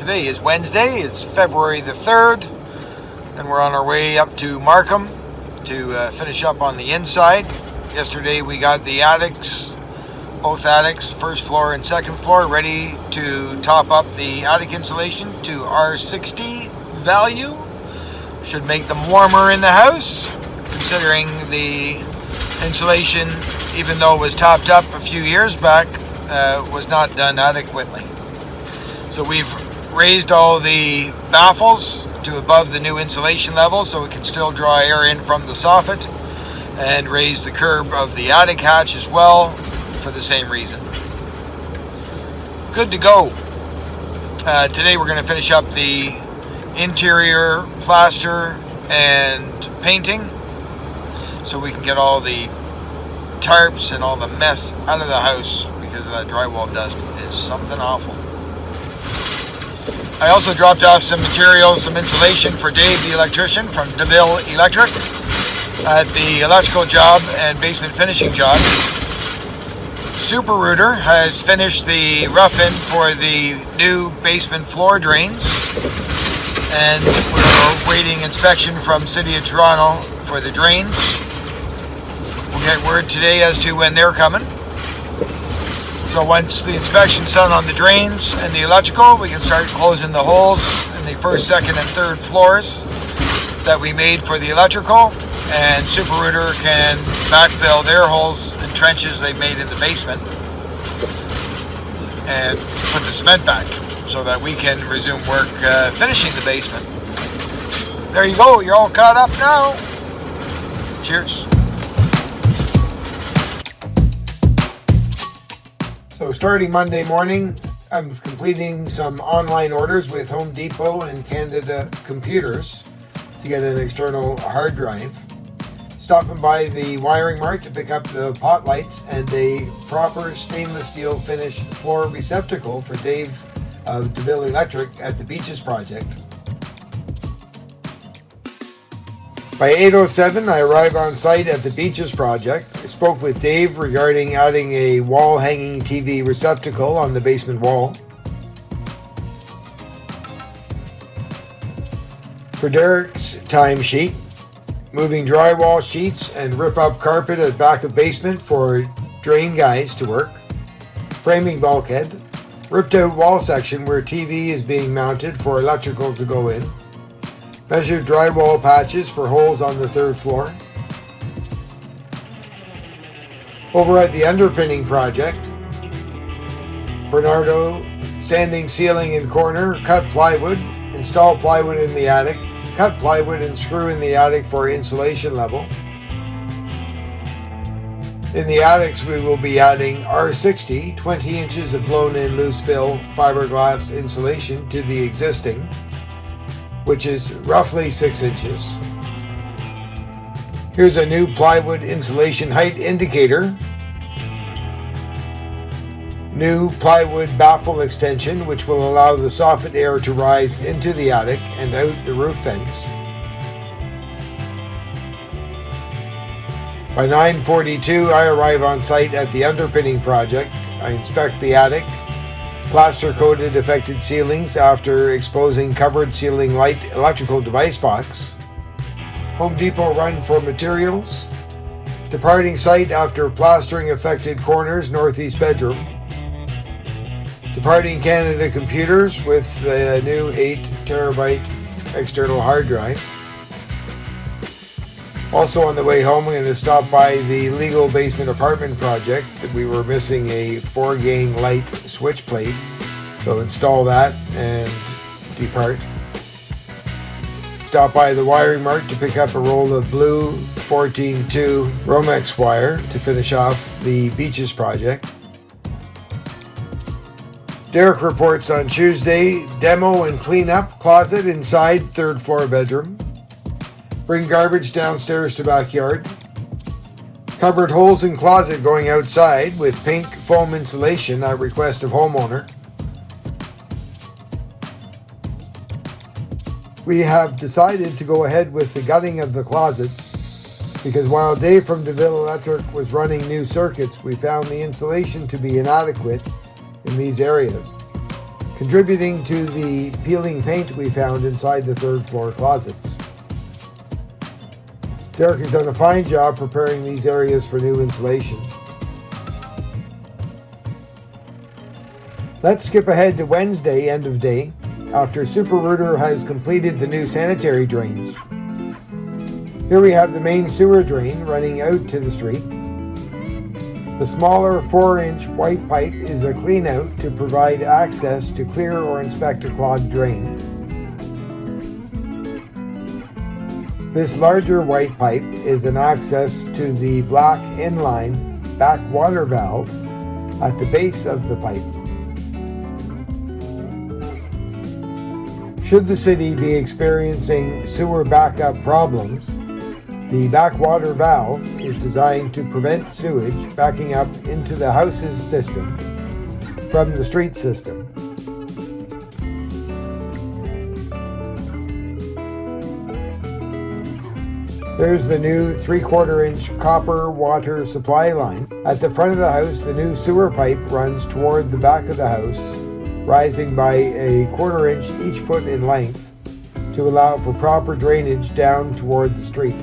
Today is Wednesday, it's February the 3rd, and we're on our way up to Markham to finish up on the inside. Yesterday we got the attics, both attics, first floor and second floor, ready to top up the attic insulation to R60 value. Should make them warmer in the house, considering the insulation, even though it was topped up a few years back, was not done adequately. So we've raised all the baffles to above the new insulation level so it can still draw air in from the soffit, and raise the curb of the attic hatch as well for the same reason. Good to go. Today we're going to finish up the interior plaster and painting so we can get all the tarps and all the mess out of the house, because that drywall dust is something awful. I also dropped off some materials, some insulation for Dave the electrician from DeVille Electric at the electrical job and basement finishing job. Super Rooter has finished the rough-in for the new basement floor drains, and we're waiting inspection from City of Toronto for the drains. We'll get word today as to when they're coming. So once the inspection's done on the drains and the electrical, we can start closing the holes in the first, second, and third floors that we made for the electrical, and Super Rooter can backfill their holes and trenches they've made in the basement and put the cement back so that we can resume work finishing the basement. There you go, you're all caught up now. Cheers. So starting Monday morning, I'm completing some online orders with Home Depot and Canada Computers to get an external hard drive. Stopping by the wiring mart to pick up the pot lights and a proper stainless steel finished floor receptacle for Dave of DeVille Electric at the Beaches project. By 8:07, I arrived on site at the Beaches project. I spoke with Dave regarding adding a wall-hanging TV receptacle on the basement wall. For Derek's timesheet, moving drywall sheets and rip-up carpet at back of basement for drain guys to work. Framing bulkhead, ripped-out wall section where TV is being mounted for electrical to go in. Measured drywall patches for holes on the third floor. Over at the underpinning project, Bernardo sanding ceiling in corner, cut plywood, install plywood in the attic, cut plywood and screw in the attic for insulation level. In the attics we will be adding R60, 20 inches of blown-in loose fill fiberglass insulation to the existing, which is roughly 6 inches. Here's a new plywood insulation height indicator. New plywood baffle extension, which will allow the soffit air to rise into the attic and out the roof vents. By 9:42, I arrive on site at the underpinning project. I inspect the attic. Plaster-coated affected ceilings after exposing covered ceiling light electrical device box. Home Depot run for materials. Departing site after plastering affected corners, northeast bedroom. Departing Canada Computers with the new 8 terabyte external hard drive. Also on the way home, I'm going to stop by the legal basement apartment project. We were missing a 4-gang light switch plate, so install that and depart. Stop by the wiring mart to pick up a roll of blue 14-2 Romex wire to finish off the Beaches project. Derek reports on Tuesday, demo and clean up closet inside third floor bedroom. Bring garbage downstairs to backyard. Covered holes in closet going outside with pink foam insulation at request of homeowner. We have decided to go ahead with the gutting of the closets because while Dave from DeVille Electric was running new circuits, we found the insulation to be inadequate in these areas. contributing to the peeling paint we found inside the third floor closets. Derek has done a fine job preparing these areas for new insulation. Let's skip ahead to Wednesday, end of day, after Super Rooter has completed the new sanitary drains. Here we have the main sewer drain running out to the street. The smaller 4-inch white pipe is a clean out to provide access to clear or inspect a clogged drain. This larger white pipe is an access to the black inline backwater valve at the base of the pipe. Should the city be experiencing sewer backup problems, the backwater valve is designed to prevent sewage backing up into the house's system from the street system. There's the new 3/4-inch copper water supply line. At the front of the house, the new sewer pipe runs toward the back of the house, rising by a 1/4 inch each foot in length to allow for proper drainage down toward the street.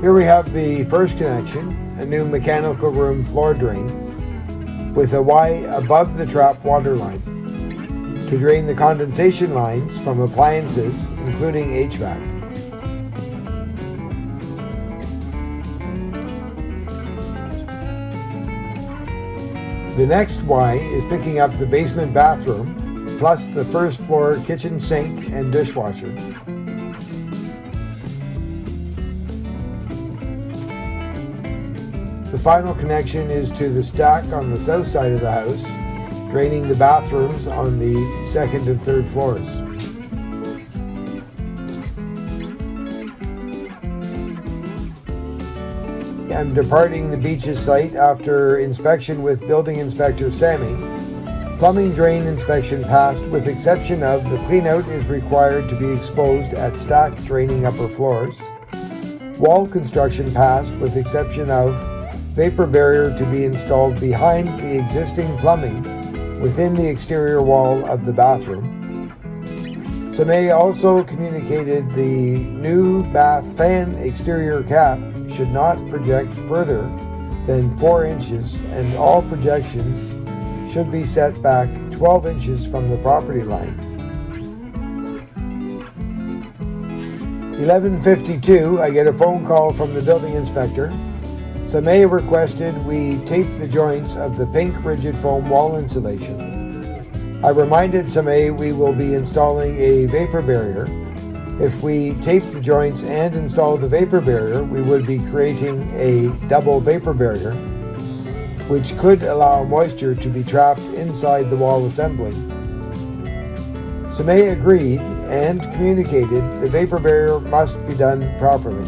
Here we have the first connection, a new mechanical room floor drain with a Y above the trap water line to drain the condensation lines from appliances, including HVAC. The next Y is picking up the basement bathroom, plus the first floor kitchen sink and dishwasher. The final connection is to the stack on the south side of the house, draining the bathrooms on the second and third floors. I'm departing the Beaches site after inspection with building inspector Sammy. Plumbing drain inspection passed with exception of the cleanout is required to be exposed at stack draining upper floors. Wall construction passed with exception of vapor barrier to be installed behind the existing plumbing within the exterior wall of the bathroom. Samay also communicated the new bath fan exterior cap should not project further than 4 inches and all projections should be set back 12 inches from the property line. 11:52, I get a phone call from the building inspector. Samay requested we tape the joints of the pink rigid foam wall insulation. I reminded Samay we will be installing a vapor barrier. If we tape the joints and install the vapor barrier, we would be creating a double vapor barrier, which could allow moisture to be trapped inside the wall assembly. Samay agreed and communicated the vapor barrier must be done properly.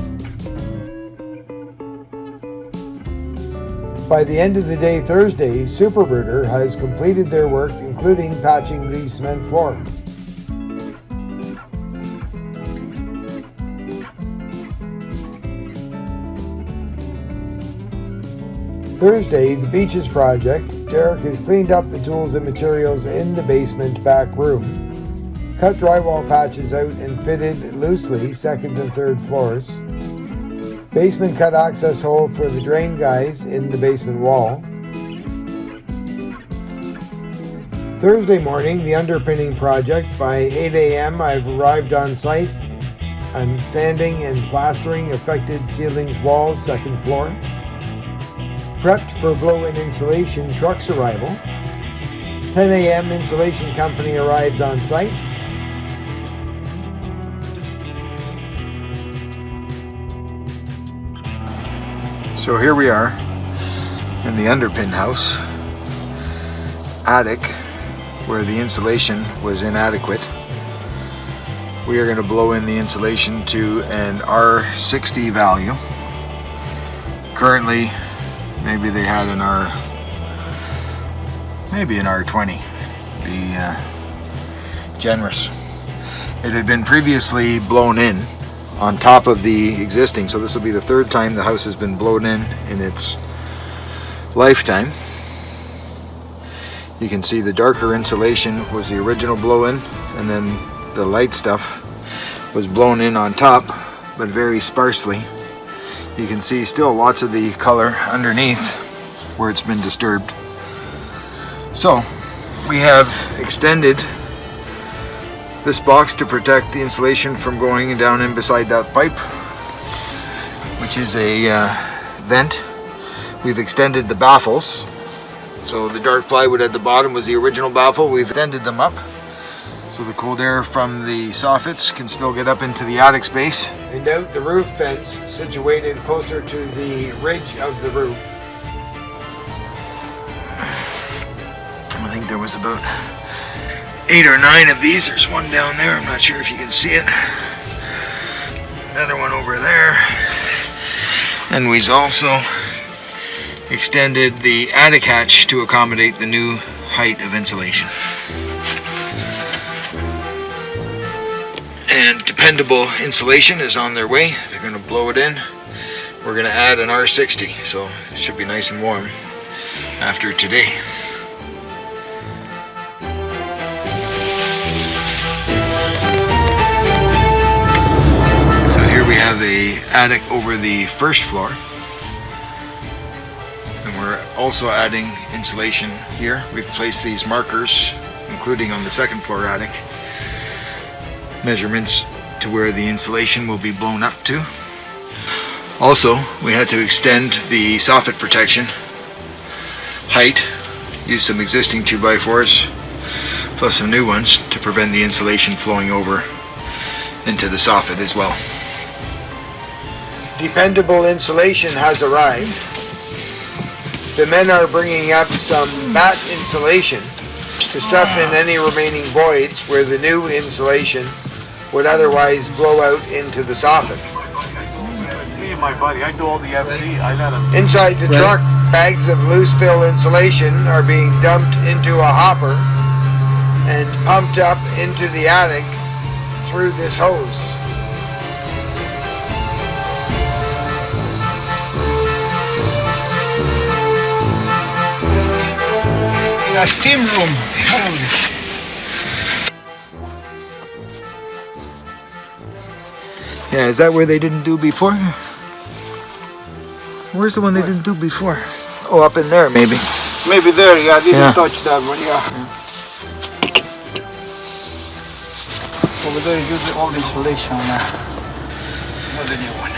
By the end of the day Thursday, Super Rooter has completed their work, including patching the cement floor. Thursday, the Beaches project, Derek has cleaned up the tools and materials in the basement back room, cut drywall patches out and fitted loosely second and third floors. Basement cut access hole for the drain guys in the basement wall. Thursday morning, the underpinning project. By 8 a.m. I've arrived on site. I'm sanding and plastering affected ceilings, walls, second floor. Prepped for blow-in insulation truck's arrival. 10 a.m. insulation company arrives on site. So here we are in the underpin house, attic, where the insulation was inadequate. We are going to blow in the insulation to an R60 value. Currently, maybe they had an R20. Be generous. It had been previously blown in on top of the existing, so this will be the third time the house has been blown in its lifetime. You can see the darker insulation was the original blow-in, and then the light stuff was blown in on top, but very sparsely. You can see still lots of the color underneath where it's been disturbed. So we have extended this box to protect the insulation from going down in beside that pipe, which is a vent. We've extended the baffles. So the dark plywood at the bottom was the original baffle. We've extended them up so the cold air from the soffits can still get up into the attic space. And out the roof fence, situated closer to the ridge of the roof. I think there was about 8 or 9 of these. There's one down there, I'm not sure if you can see it. Another one over there. And we've also extended the attic hatch to accommodate the new height of insulation. And dependable insulation is on their way. They're going to blow it in. We're going to add an R60, so it should be nice and warm after today. So here we have the attic over the first floor. And we're also adding insulation here. We've placed these markers, including on the second floor attic, measurements to where the insulation will be blown up to. Also, we had to extend the soffit protection height, use some existing 2x4s plus some new ones to prevent the insulation flowing over into the soffit as well. Dependable insulation has arrived. The men are bringing up some mat insulation to stuff in any remaining voids where the new insulation would otherwise blow out into the soffit. Me and my buddy, I do all the FC. I let him. Inside the truck, bags of loose fill insulation are being dumped into a hopper and pumped up into the attic through this hose. A steam room. Yeah, is that where they didn't do before? Where's the one they didn't do before? Oh, up in there maybe. Maybe there, yeah, I didn't touch that one, yeah. Over there you use all the insulation, not the new one.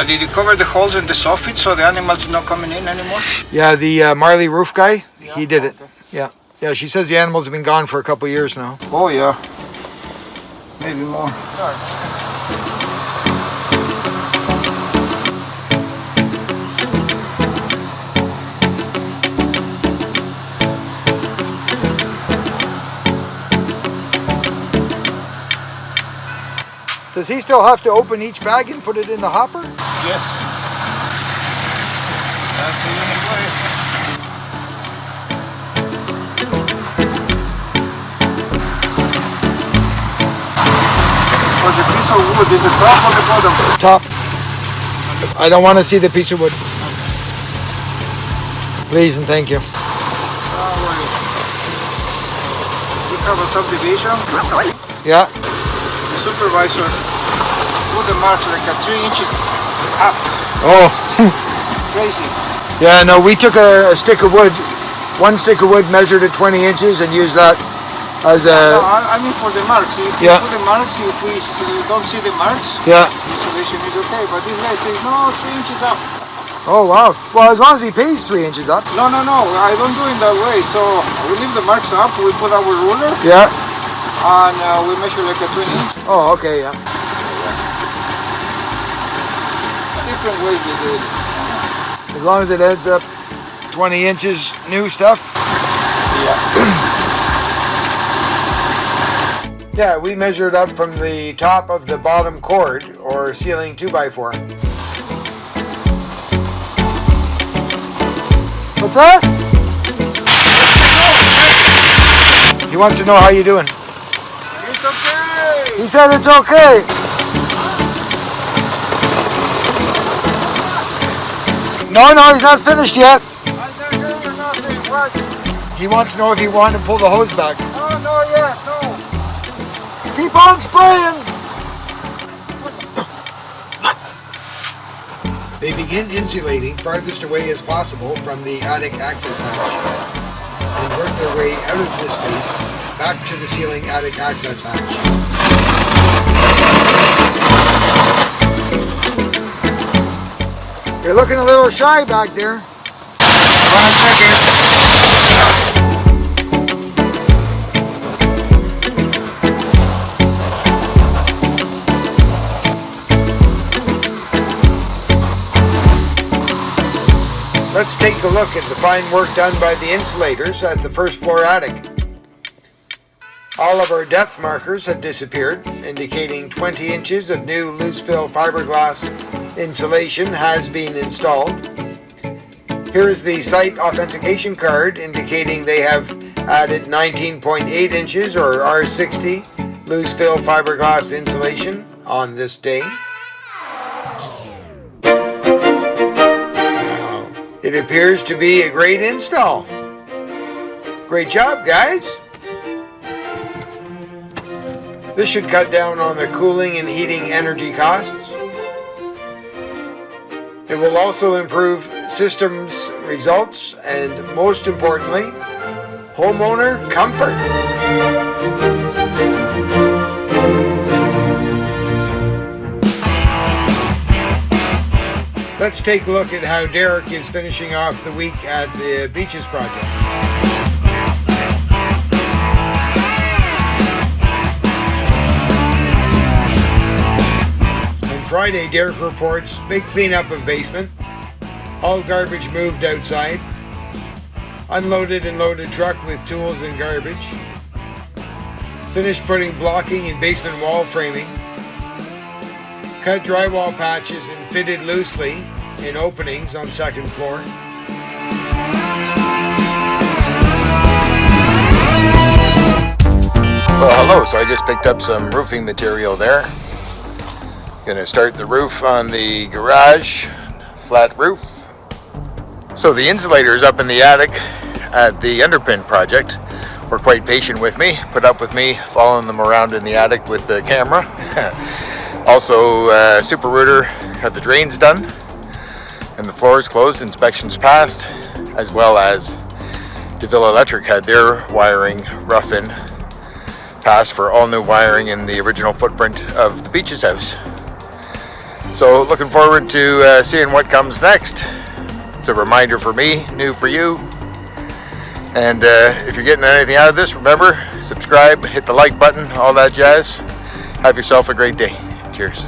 Did you cover the holes in the soffit so the animals not coming in anymore? Yeah, the Marley roof guy, he did it. Yeah. Yeah, she says the animals have been gone for a couple of years now. Oh yeah, maybe more. Does he still have to open each bag and put it in the hopper? Yes. That's the only way. Was the piece of wood in the top or the bottom? Top. I don't want to see the piece of wood. Please and thank you. We have a subdivision. Yeah. The supervisor put the marks like 3 inches up. Oh. Crazy. Yeah, no, we took a stick of wood, one stick of wood, measured at 20 inches and used that as a... No, I mean for the marks. If you put the marks, if we don't see the marks, yeah, the insulation is okay. But this guy says, no, 3 inches up. Oh, wow. Well, as long as he pays 3 inches up. No, I don't do it that way. So we leave the marks up, we put our ruler. Yeah. And we measure like a 20 inch. Oh, okay, yeah. Different ways we do it. As long as it ends up 20 inches new stuff. Yeah. Yeah, we measured up from the top of the bottom cord, or ceiling 2x4. What's that? He wants to know how you're doing. It's okay. He said it's okay. No, he's not finished yet. I'm not hearing nothing. What? He wants to know if you want to pull the hose back. Oh, no, yet, no. Keep on spraying. They begin insulating farthest away as possible from the attic access hatch and work their way out of this space back to the ceiling attic access hatch. You're looking a little shy back there. One second. Let's take a look at the fine work done by the insulators at the first floor attic. All of our depth markers have disappeared, indicating 20 inches of new loose fill fiberglass insulation has been installed. Here is the site authentication card indicating they have added 19.8 inches or R60 loose fill fiberglass insulation on this day. It appears to be a great install. Great job, guys. This should cut down on the cooling and heating energy costs. It will also improve systems results and, most importantly, homeowner comfort. Let's take a look at how Derek is finishing off the week at the Beaches project. On Friday, Derek reports big cleanup of basement, all garbage moved outside, unloaded and loaded truck with tools and garbage, finished putting blocking in basement wall framing, cut drywall patches and fitted loosely in openings on second floor. Well, hello. So I just picked up some roofing material there. Gonna start the roof on the garage, flat roof. So the insulators up in the attic at the Underpin project were quite patient with me, put up with me following them around in the attic with the camera. Also, Super Rooter had the drains done and the floors closed, inspections passed, as well as DeVille Electric had their wiring rough-in passed for all new wiring in the original footprint of the Beaches house. So looking forward to seeing what comes next. It's a reminder for me, new for you. And if you're getting anything out of this, remember, subscribe, hit the like button, all that jazz. Have yourself a great day. Cheers.